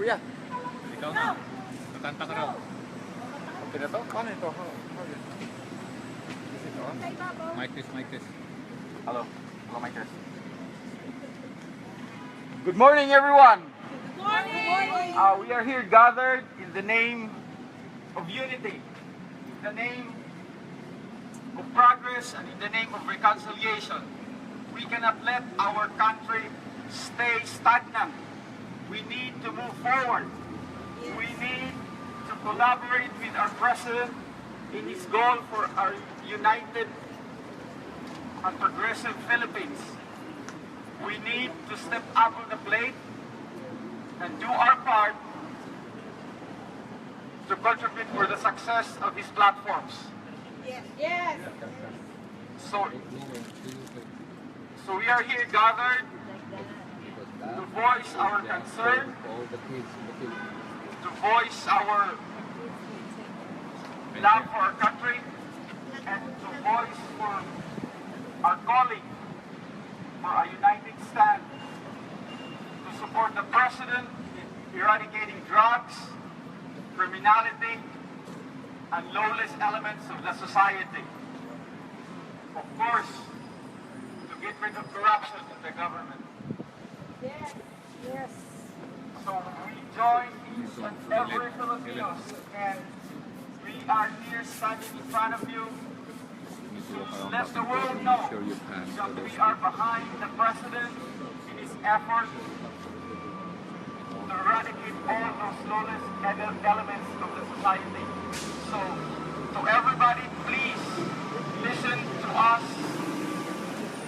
Kuya. Ikaw na. Kakanta ka raw. Okay na to? Paano ito? Is it on? Mic test. Hello. Hello, mic test. Good morning, everyone. Good morning. We are here gathered in the name of unity, in the name of progress, and in the name of reconciliation. We cannot let our country stay stagnant. We need to move forward. We need to collaborate with our president in his goal for our united and progressive Philippines. We need to step up on the plate and do our part to contribute for the success of his platforms. Yes. So we are here gathered to voice our concern, to voice our love for our country, and to voice for our calling for a united stand to support the president in eradicating drugs, criminality, and lawless elements of the society. Of course, to get rid of corruption in the government. Yes. So we join each and every Filipino, and we are here standing in front of you to let the world know that we are behind the president in his effort to eradicate all those lawless elements of the society. So, to everybody, please listen to us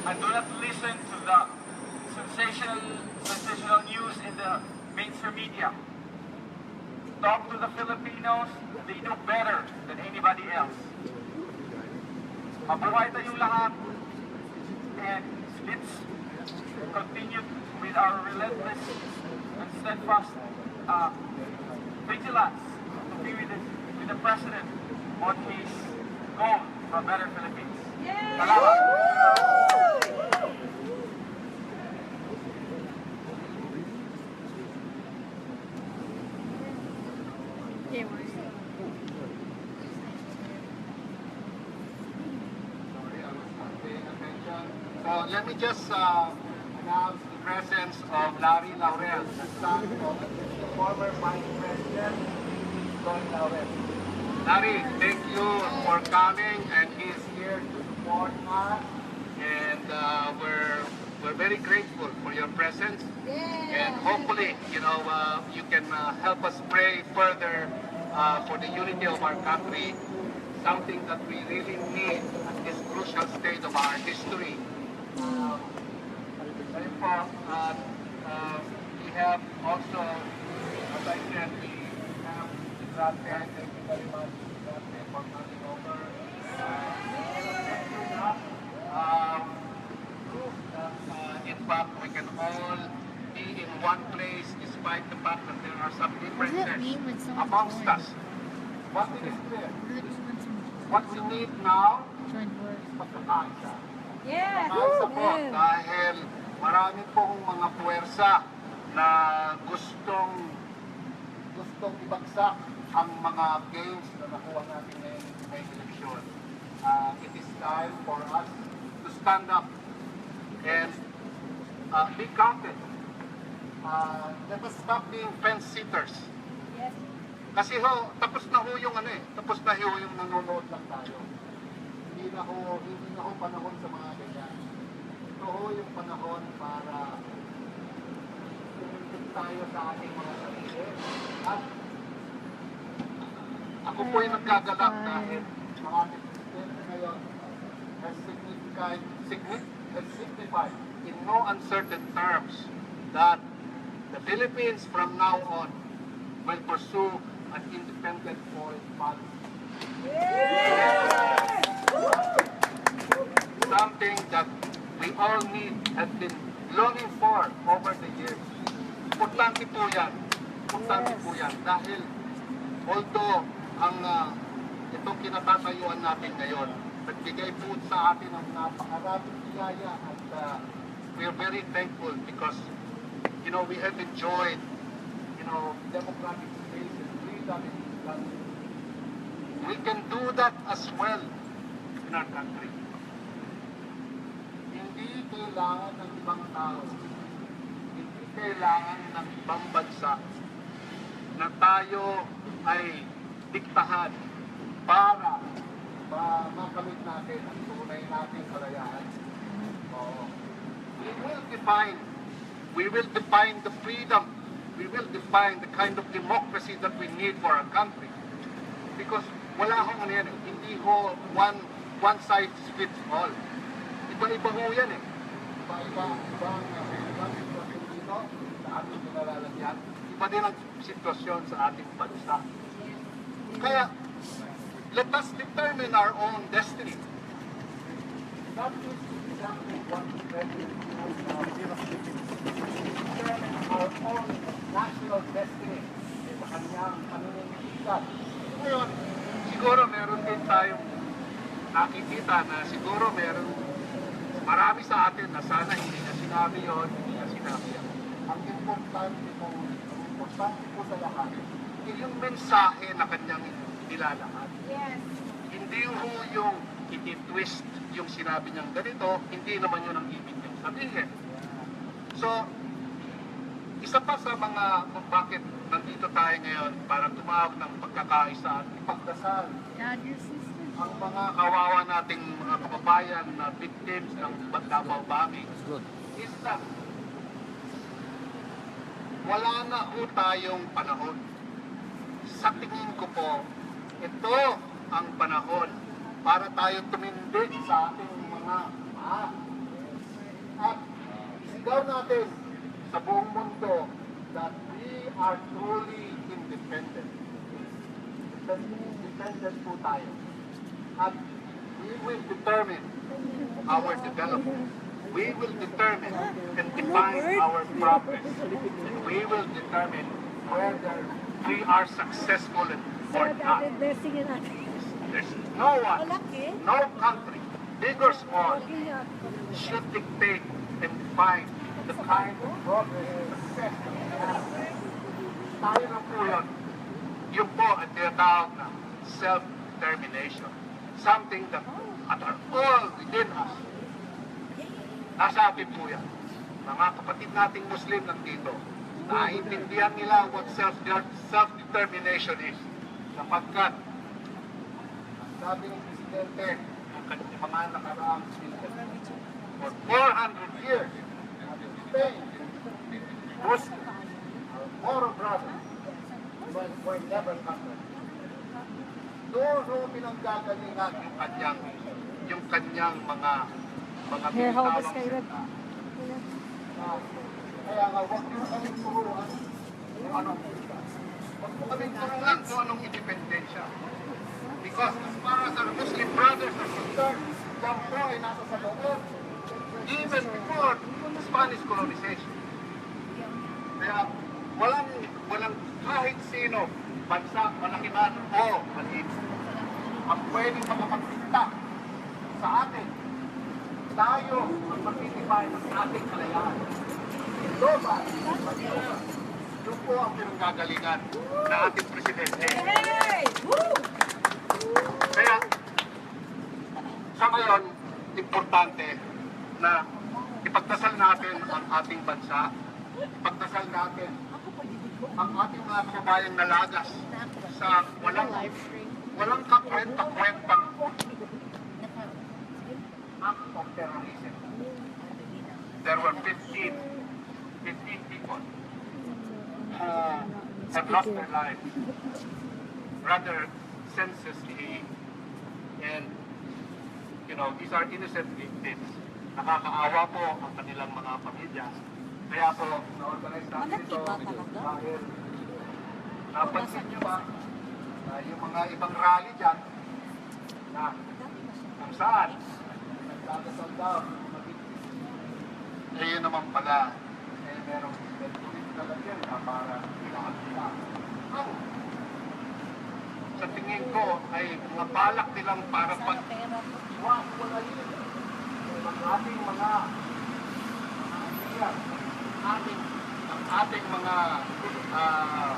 and do not listen to the sensational news in the mainstream media. Talk to the Filipinos. They know better than anybody else. Mabuhay tayong lahat, and let's continue with our relentless and steadfast vigilance to be with the President on his goal for a better Philippines. Salamat! So let me just announce the presence of Larry Laurel, the son of the former Vice President, Tony Laurel. Larry, thank you for coming, and he's here to support us, and we're very grateful for your presence. And hopefully, you can help us pray further for the unity of our country, something that we really need at this crucial stage of our history. We have also, as I said, we have Israel. Thank you very much, Israel, for coming over. In fact, we can all be in one place despite the fact that there are some differences amongst us. One thing is clear. What we need now is pagkakaisa. Yes. Pagkakaisa po, dahil marami pong mga puwersa na gustong ibagsak ang mga gains na nakuha natin ngayong eleksyon. It is time for us to stand up and be counted. Let us stop being fence-sitters. Yes. Kasi tapos na yung tapos na yung nanonood lang tayo. Hindi na ho panahon sa mga ganyan. Ito yung panahon para tumindot tayo sa ating mga sarili. At ako po yung nagkagalak dahil mga ating presidente ngayon has signified in no uncertain terms that the Philippines from now on will pursue an independent foreign policy. Something that we all need, have been longing for over the years. Importante po yan. Dahil although itong kinatatayuan natin ngayon, nagbigay po sa atin ng napakaraming biyaya, at we are very thankful because we have enjoyed democratic space and freedom in this country. We can do that as well in our country. Hindi kailangan ng ibang tao, hindi kailangan ng ibang bansa na tayo ay diktahan para makamit natin ang tunay nating kalayaan. We will define the freedom, we will define the kind of democracy that we need for our country. Because wala akong ano yan eh, hindi ho one size fits all. Iba-iba ho yan eh. Ibang sitwasyon dito sa ating pinalalagyan. Iba din ang sitwasyon sa ating bansa. Kaya, let us determine our own destiny. That is exactly what the President has now determine our own national destiny sa kanyang paninindigan. Ngayon, siguro meron din tayong nakikita na siguro meron marami sa atin na sana hindi na sinabi yun, hindi na sinabi yan. Ang importante po sa lahat, yung mensahe na kanyang nilalakad. Yes. Hindi ho yung iti-twist yung sinabi niyang ganito, hindi naman yun ang ibig niyang sabihin. So, isa pa sa mga kung bakit nandito tayo ngayon para tumawag ng pagkakaisa at ipagdasal ang mga kawawa nating mga kababayan na victims ng Davao bombing is that wala na ho tayong panahon. Sa tingin ko po, ito ang panahon para tayo tumindig sa ating mga at isigaw natin sa buong mundo that we are truly independent. Independent po tayo. At we will determine our development. We will determine and define our progress. And we will determine whether we are successful or not. There's no one, no country, big or small, should dictate and define the kind of progress and success that we have. Tayo na po yun. Yun po ang tinatawag na self-determination. Something that at all within us. Nasa atin po yan. Mga kapatid nating Muslim nandito, naiintindihan nila what self-determination is. Sapagkat, sabi ng Presidente, ang mga nakaraang for 400 years, Spain, Muslim, our Moro brothers, were never conquered. Doon pinanggagalingan yung kanyang mga binitawang salita. Kaya nga, huwag nyo kaming turuan kung anong huwag mo kaming turuan kung anong independensya. Because as far as our Muslim brothers are concerned, yan po ay nasa sa loob. Even before Spanish colonization. Kaya walang kahit sino, bansa, malaki man o maliit, ang pwedeng makapagpinta sa atin. Tayo ang magtitibay ng ating kalayaan. Ito ba? Yun po ang pinanggagalingan na ating Presidente. Hey! Woo! Kaya, sa ngayon, importante na ipagdasal natin ang ating bansa, ipagdasal natin ang ating mga kababayang nalagas sa walang kakwenta-kwentang act of terrorism. There were 15 people who have lost their lives rather senselessly, and these are innocent victims. Nakakaawa po ang kanilang mga pamilya. Kaya po, na-organize natin ito dahil napansin nyo ba na yung mga ibang rally dyan na kung saan nagdadasal daw yun naman pala merong tuwid na lagyan para pinakakita. Sa tingin ko ay mga balak nilang para pag-wawalayin ang ating mga idea, ating ating mga ah,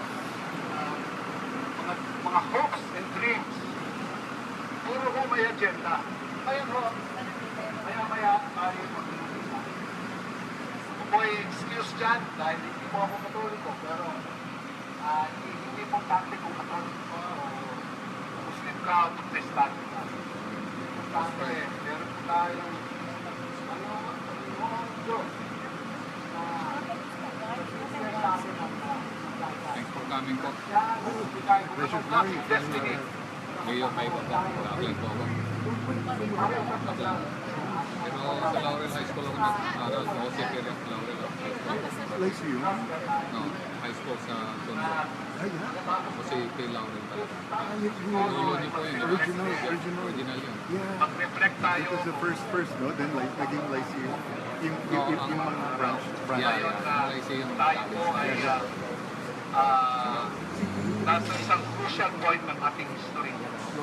mga hopes and dreams. Puro ho may agenda. Ngayon ho, maya-maya tayo mag-iisa. Ako po ay excuse dyan dahil hindi po ako katoliko, pero hindi po tante kung katoliko o Muslim ka o Protestante ka. Importante, meron po tayong ang Diyos na sinasabi ng Thanks for coming po. yan, bigay ko ng klaseng destiny. Ngayon may po. Nag-apply po ako. Apply. Pero sa Laurel High School ako nag-aral. Sa Jose Perez Laurel High School. Lyceum? No, high school sa Tondo. Ay, yeah. Jose P. Laurel talaga. Yung Yun po yun. original. Original yun. Yeah. Mag-reflect tayo. It was the first, no? Then like, naging Lyceum. Yung mga branch. Yeah, Ngayon yeah. na Lyceum. tayo po ay nasa isang crucial point ng ating history. So,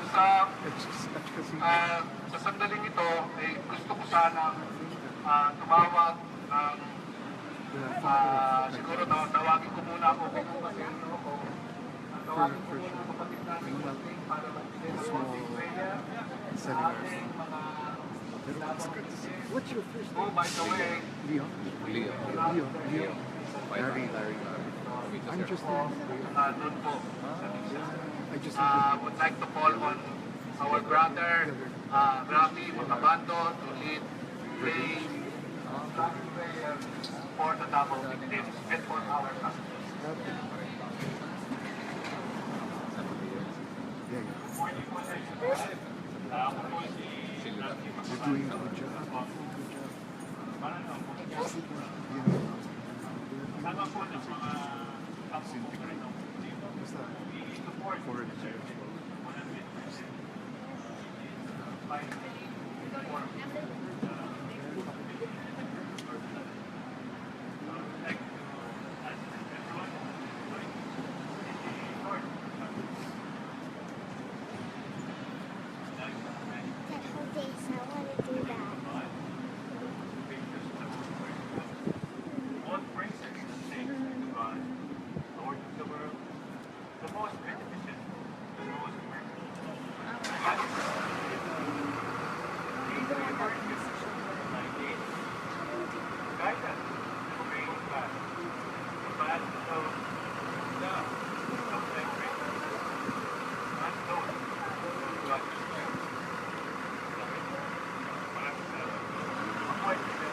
Sa kasi, sandaling ito, gusto ko sanang tumawag ng siguro tawagin ko muna ako kung pasensya ako. Tawagin ko muna ang kapatid namin para magbigay ng closing prayer sa ating mga what's your first Oh, name? by the way, Leon? Leo. Leon. Larry. I'm just doon po sa Lisa. I just Would like to call on our brother Rafi Macabando to lead prayer for the double victims and for our customers. yeah. Sila. You're doing a good job. Basta, for it. Okay, so I want to do that. What brings us to sing to God, Lord of the world, the most beneficent, the most merciful. Lead our heart with thy gates. Guide us to obey your path. The path of love, of thy grace, and those who God is there. Maraming salamat. Mabuhay po siya.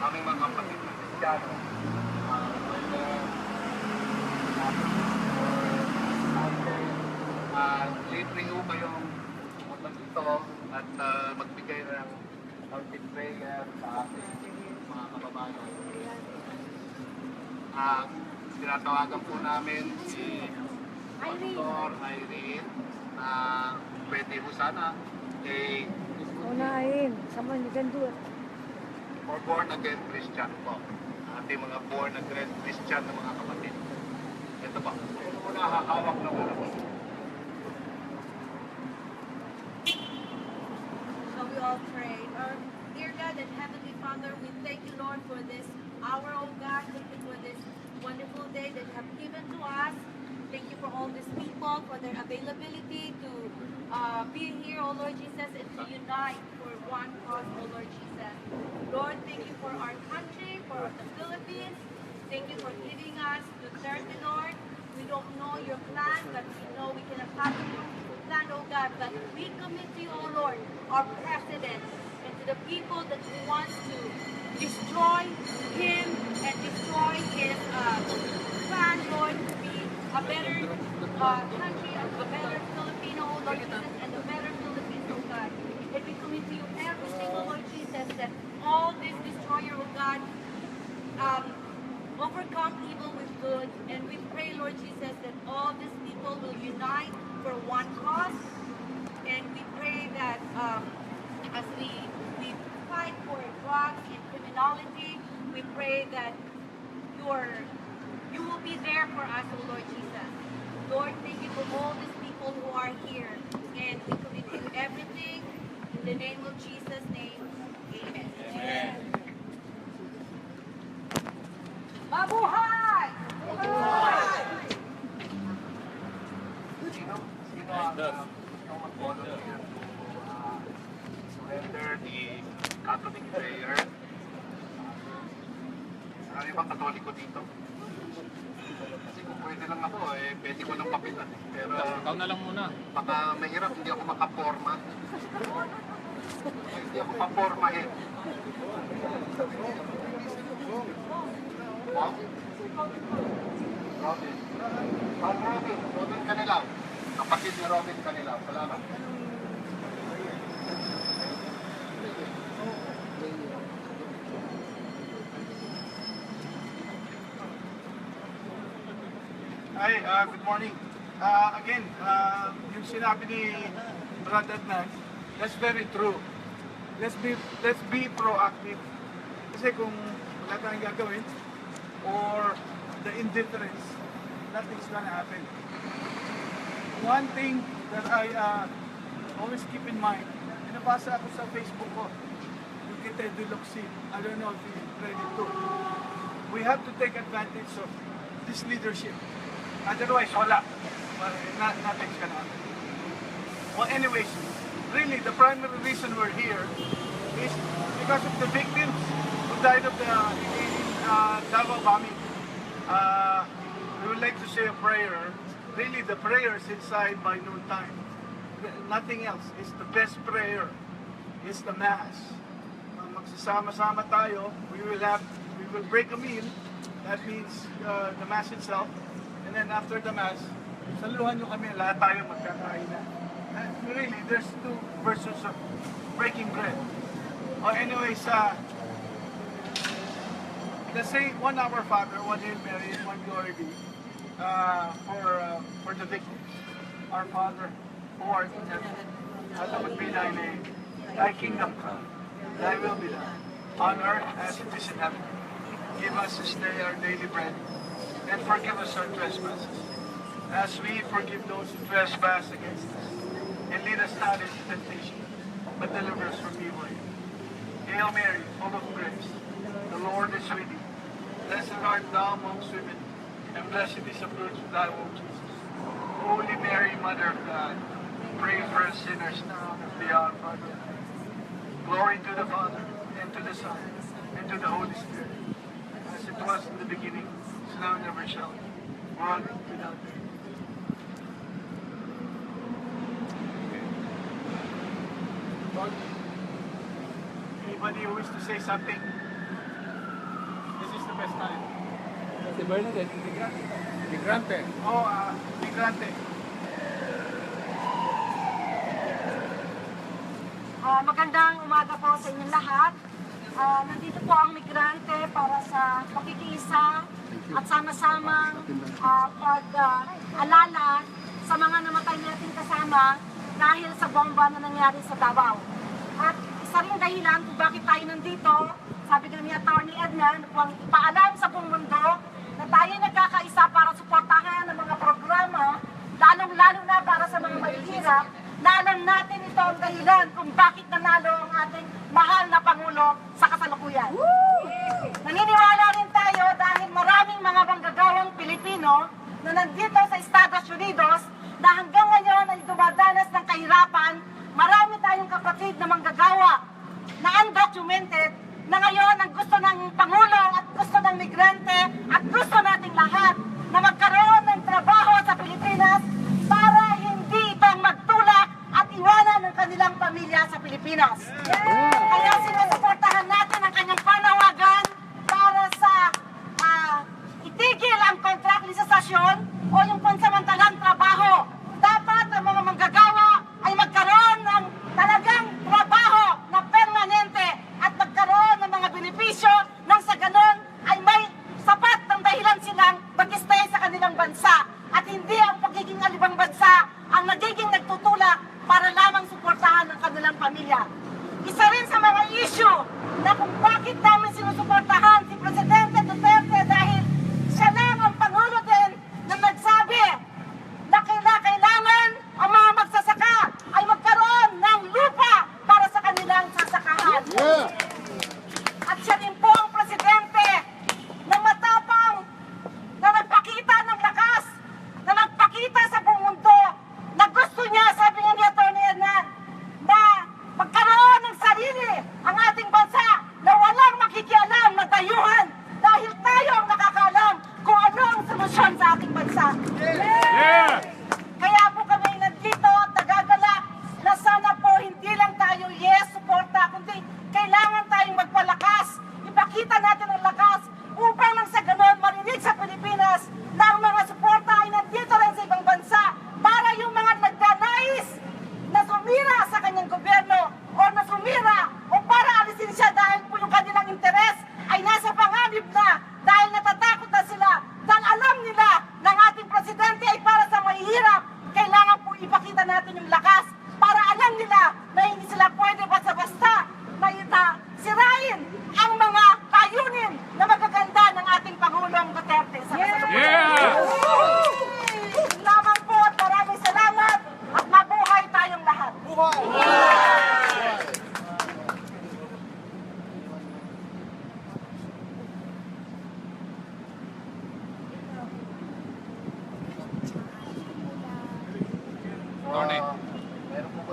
Aming mga kapatid na Kristiyano, libre ho kayong pumunta dito at magbigay ng mountain prayer sa ating mga kababayan. Tinatawagan po namin si Pastor Irene na pwede ho sana Unahin. Someone you can do it. for born again Christian po. Ating mga born again Christian na mga kapatid. Ito po. Ito po nakakawak ng ano po. Shall we all pray? Our dear God and Heavenly Father, we thank you, Lord, for this hour, oh God. Thank you for this wonderful day that you have given to us. Thank you for all these people, for their availability to be here, oh Lord Jesus, and to unite for one cause, oh Lord Jesus. Lord, thank you for our country, for the Philippines. Thank you for giving us Duterte, Lord. We don't know your plan, but we know we cannot have your plan, oh God. But we commit to you, oh Lord, our president, and to the people that he wants to destroy him and destroy his plan, Lord, to be a better country, a better Filipino, oh Lord Jesus, and a better Philippines, oh God. And we commit to you every single, Lord Jesus, that all this destroyer, oh God, overcome evil with good. And we pray, Lord Jesus, that all these people will unite for one cause. And we pray that as we fight for drugs and criminality, we pray that you will be there for us, oh Lord Jesus. Lord, thank you for all these people name of Jesus' name, amen. Mabuhay! Sino ang mag-volunteer to surrender the Catholic prayer? Marami bang Katoliko dito? Kasi kung pwede lang ako, pwede ko nang kapitan. Pero Ikaw na lang muna. baka mahirap, hindi ako makaporma. Hindi ako papormahin. Oh? Robin. Robin Canilaw. Kapatid ni Robin Canilaw. Salamat. Hi, good morning. Again, yung sinabi ni Brother Adnan, that's very true. Let's be proactive. Kasi kung wala tayong gagawin, or the indifference, nothing's gonna happen. One thing that I always keep in mind, binabasa ako sa Facebook ko, yung kay Ted Duloxi. I don't know if you read it too. We have to take advantage of this leadership. Otherwise, wala. Nothing's gonna happen. Well, anyways, really, the primary reason we're here is because of the victims who died of the Davao bombing. We would like to say a prayer. Really, the prayer is inside by noontime. Nothing else. It's the best prayer. It's the Mass. Magsasama-sama tayo. We will break a meal. That means the Mass itself. And then after the Mass, saluhan nyo kami, lahat tayo magkakain na. Really, there's two versions of breaking bread. Anyways, let's say one Our Father, one Hail Mary, and one Glory Be for the victims. Our Father, who art in heaven, hallowed be thy name. Thy kingdom come, thy will be done, on earth as it is in heaven. Give us this day our daily bread, and forgive us our trespasses, as we forgive those who trespass against us. And lead us not into temptation, but deliver us from evil. Hail Mary, full of grace, the Lord is with thee. Blessed art thou amongst women, and blessed is the fruit of thy womb, Jesus. Holy Mary, Mother of God, pray for us sinners now and at the hour of our death. Glory to the Father, and to the Son, and to the Holy Spirit, as it was in the beginning, is now and ever shall be, world without end. Anybody who wishes to say something? This is the best time. Si Bernadette, migrante. Oh, migrante. Magandang umaga po sa inyong lahat. Nandito po ang migrante para sa pakikiisa at sama-samang pag-alala sa mga namatay nating kasama dahil sa bomba na nangyari sa Davao. At isa rin dahilan kung bakit tayo nandito, sabi nga ni Atty. Adnan, upang ipaalam sa buong mundo na tayo nagkakaisa para suportahan ang mga programa, lalong-lalo na para sa mga mahihirap, na alam natin ito ang dahilan kung bakit nanalo ang ating mahal na Pangulo sa kasalukuyan. Naniniwala rin tayo dahil maraming mga manggagawang Pilipino na nandito sa Estados Unidos na hanggang ngayon ay dumadanas ng kahirapan. Marami tayong kapatid na manggagawa na undocumented na ngayon ang gusto ng Pangulo at gusto ng migrante at gusto nating lahat na magkaroon ng trabaho sa Pilipinas para hindi itong magtulak at iwanan ng kanilang pamilya sa Pilipinas. Kaya sinusuportahan natin ang kanyang panawagan para sa itigil ang kontraktisasyon o yung pansamantalang trabaho. Dapat ang mga manggagawa ay magkaroon ng talagang trabaho na permanente at magkaroon ng mga benepisyo nang sa ganon ay may sapat ng dahilan silang mag-stay sa kanilang bansa at hindi ang pagiging alibang bansa ang nagiging nagtutulak para lamang suportahan ang kanilang pamilya. Isa rin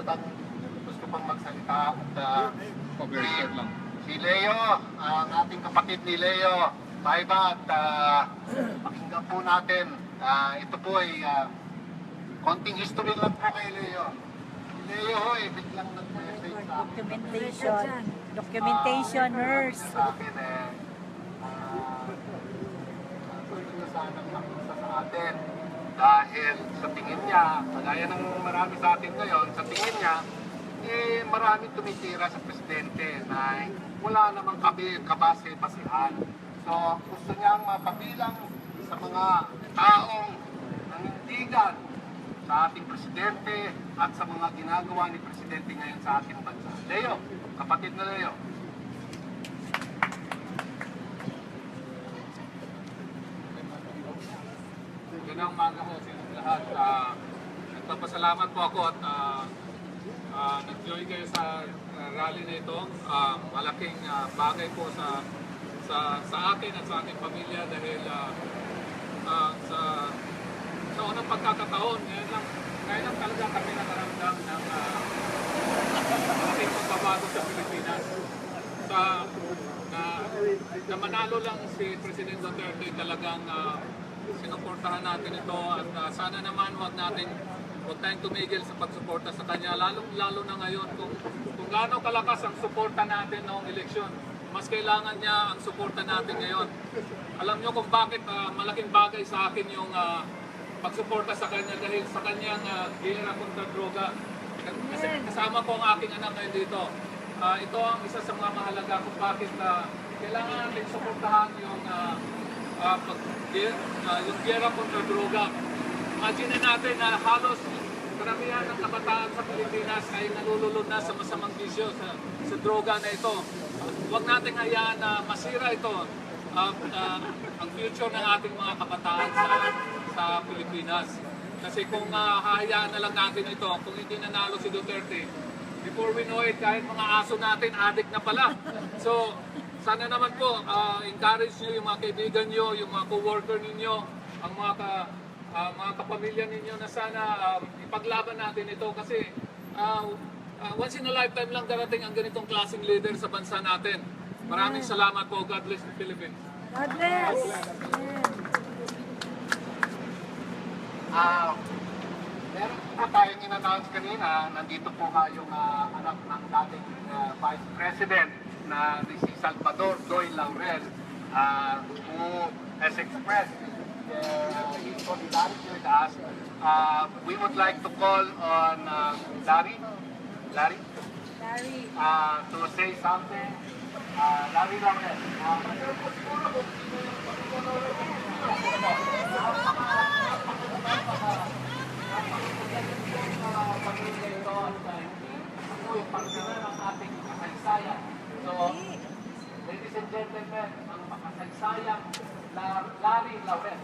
gusto pang magsalita. At, Very short lang. si Leo, ang ating kapatid ni Leo, Maiba, at pakinggan po natin. Ito po ay konting history lang po kay Leo. Si Leo ho, biglang nag-message sa akin. Documentationers. Sa akin gusto niya sanang makita sa atin dahil sa tingin niya, kagaya ng marami sa atin ngayon, sa tingin niya, marami tumitira sa presidente na wala namang kabase-basehan. So, gusto niyang mapabilang sa mga taong nangindigan sa ating presidente at sa mga ginagawa ni presidente ngayon sa ating bansa. Leo, kapatid na Leo. Magandang umaga po sa inyong lahat. Nagpapasalamat po ako at nag-join kayo sa rally na ito. Malaking bagay po sa akin at sa aking pamilya dahil sa unang pagkakataon, ngayon lang talaga kami nakaramdam ng malaking pagbabago sa Pilipinas. Na manalo lang si President Duterte, talagang sinuportahan natin ito at sana naman huwag tayong tumigil sa pagsuporta sa kanya, lalo na ngayon kung gaano kalakas ang suporta natin noong eleksyon. Mas kailangan niya ang suporta natin ngayon. Alam niyo kung bakit malaking bagay sa akin yung pagsuporta sa kanya dahil sa kanyang gera kontra droga. Kasi kasama ko ang aking anak ngayon dito. Ito ang isa sa mga mahalaga kung bakit kailangan natin suportahan yung gera kontra droga. Imagine natin na halos karamihan ng kabataan sa Pilipinas ay nalululod na sa masamang bisyo sa droga na ito. Huwag nating hayaan na masira ito ang future ng ating mga kabataan sa Pilipinas. Kasi kung hahayaan na lang natin ito, kung hindi nanalo si Duterte, before we know it, kahit mga aso natin, addict na pala. So, sana naman po, encourage nyo yung mga kaibigan nyo, yung mga co-worker ninyo, ang mga kapamilya ninyo na sana ipaglaban natin ito kasi once in a lifetime lang darating ang ganitong klaseng leader sa bansa natin. Maraming salamat po. God bless the Philippines. God bless. Meron po tayong in-announce kanina, nandito po yung anak ng dating Vice President na si Salvador Doy Laurel, who has expressed his solidarity with us. We would like to call on Larry to say something. Larry Laurel. So, ladies and gentlemen, ang makasaysayang Larry Laurel.